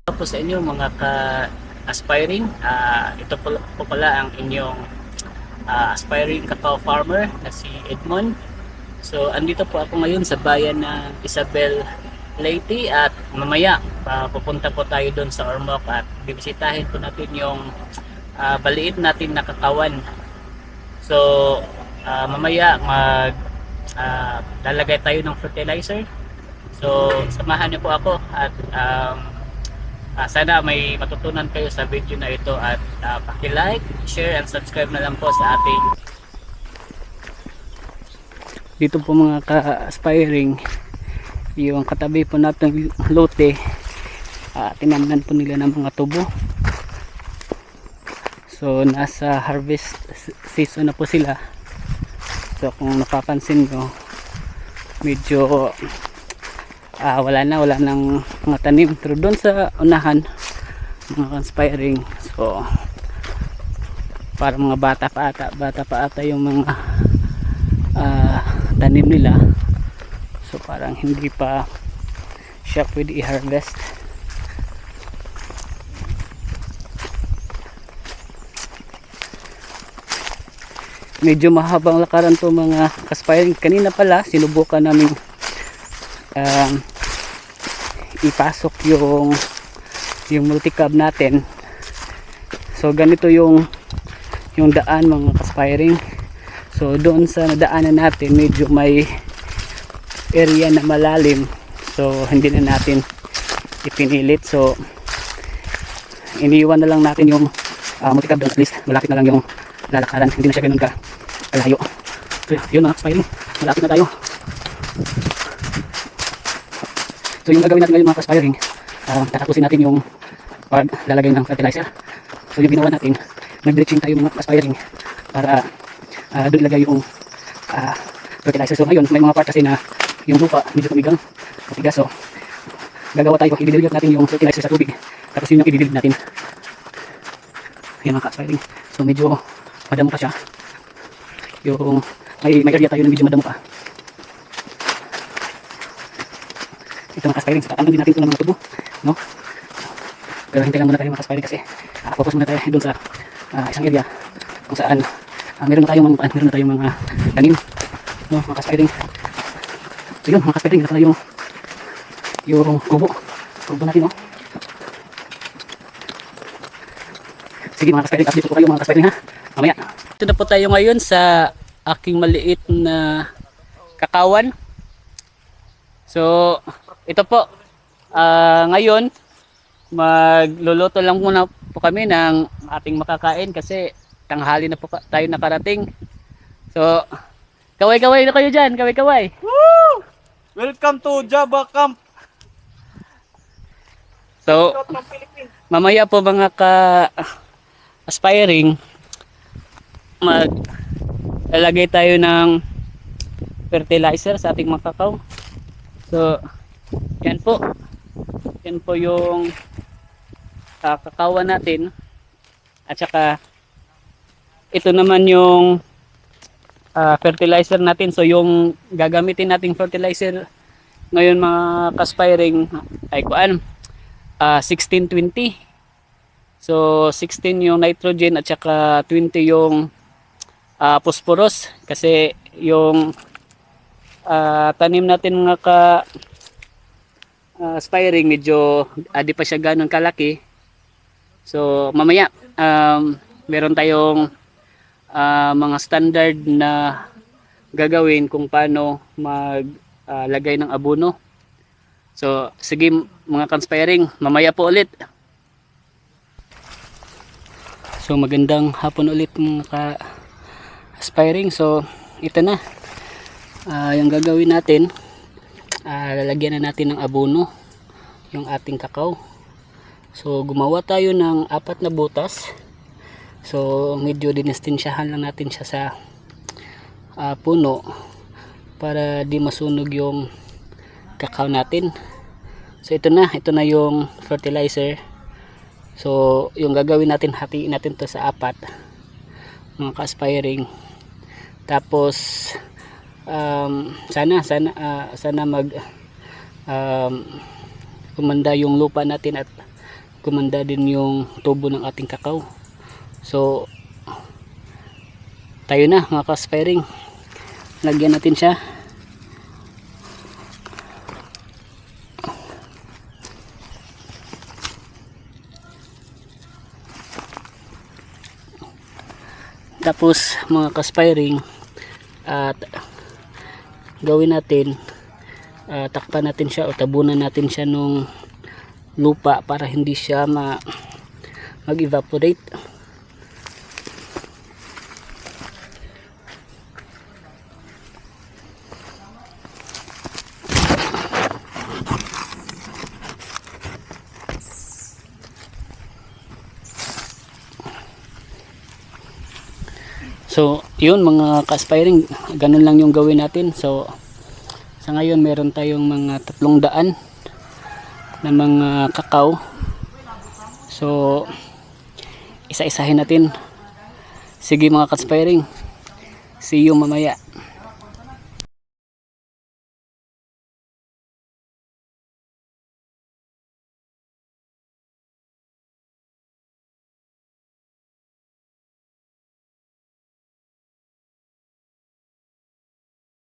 Po sa inyo mga ka-aspiring, ito po pala ang inyong aspiring cacao farmer na si Edmond. So andito po ako ngayon sa bayan ng Isabel, Leyte, at mamaya pupunta po tayo doon sa Ormoc at bibisitahin po natin yung baliit natin na kakawan. So mamaya lalagay tayo ng fertilizer. So samahan niyo po ako at sana may matutunan kayo sa video na ito at paki-like, share, and subscribe na lang po sa ating dito po mga ka-aspiring. Yung katabi po natin lote, tinamnan po nila ng mga tubo. So nasa harvest season na po sila. So kung napapansin nyo, medyo wala nang mga tanim, pero doon sa unahan mga aspiring, so para mga bata pa ata yung mga tanim nila, so parang hindi pa siya pwede i-harvest. Medyo mahabang lakaran to mga aspiring. Kanina pala sinubukan namin ipasok yung multicab natin. So ganito yung daan mga aspiring. So doon sa nadaanan natin medyo may area na malalim, so hindi na natin ipinilit. So iniwan na lang natin yung multicab doon, at least malapit na lang yung lalakaran, hindi na siya ganun ka kalayo. So yun mga aspiring, malapit na tayo. So yung gagawin natin ngayon mga aspiring, tatapusin natin yung paglalagay ng fertilizer. So yung ginawa natin, nag-drenching tayo mga aspiring para doon ilagay yung fertilizer. So ngayon may mga part kasi na yung lupa medyo tumigang, matigas. So gagawa tayo, i-dilute natin yung fertilizer sa tubig, tapos yun yung i-dilute natin. Yan mga aspiring. So medyo madamo pa siya. Yung may area tayo na medyo madamo pa. Ito mga aspiring, so tatanggalin natin ito ng mga tubo, no? Pero hintay lang muna tayo mga aspiring kasi focus muna tayo doon sa isang area kung saan meron na tayong mga tanim, no mga aspiring. So yun mga aspiring, ito na yung kubo natin, no? Sige mga aspiring, update po kayo mga aspiring ha, mamaya. Ito na po tayo ngayon sa aking maliit na kakawan. So ito po, ngayon magluluto lang muna po kami ng ating makakain kasi tanghali na po tayo nakarating. So kaway-kaway na kayo dyan, kaway-kaway. Woo! Welcome to Java Camp. So mamaya po mga ka-aspiring, maglalagay tayo ng fertilizer sa ating makakaw. So yan po yung kakawan natin, at saka ito naman yung fertilizer natin. So yung gagamitin nating fertilizer ngayon mga ka-aspiring ay 16-20. So 16 yung nitrogen at saka 20 yung phosphorus, kasi yung tanim natin mga aspiring medyo di pa siya ganun kalaki. So mamaya meron tayong mga standard na gagawin kung paano maglagay ng abono. So sige mga ka-aspiring, mamaya po ulit. So magandang hapon ulit mga ka-aspiring. So ito na yung gagawin natin, lalagyan na natin ng abono yung ating kakao. So gumawa tayo ng 4 na butas. So medyo dinestensyahan lang natin siya sa puno para di masunog yung kakao natin. So ito na yung fertilizer. So yung gagawin natin, hatiin natin to sa 4 mga ka-aspiring. Tapos sana mag kumanda yung lupa natin at gumanda din yung tubo ng ating kakao. So tayo na mga ka-aspiring, lagyan natin siya. Tapos mga ka-aspiring, at gawin natin, takpan natin siya o tabunan natin siya nung lupa para hindi siya mag-evaporate. So yun mga ka-aspiring, ganun lang yung gawin natin. So sa ngayon meron tayong mga 300 na mga kakao. So isa-isahin natin. Sige mga ka-aspiring, see you mamaya.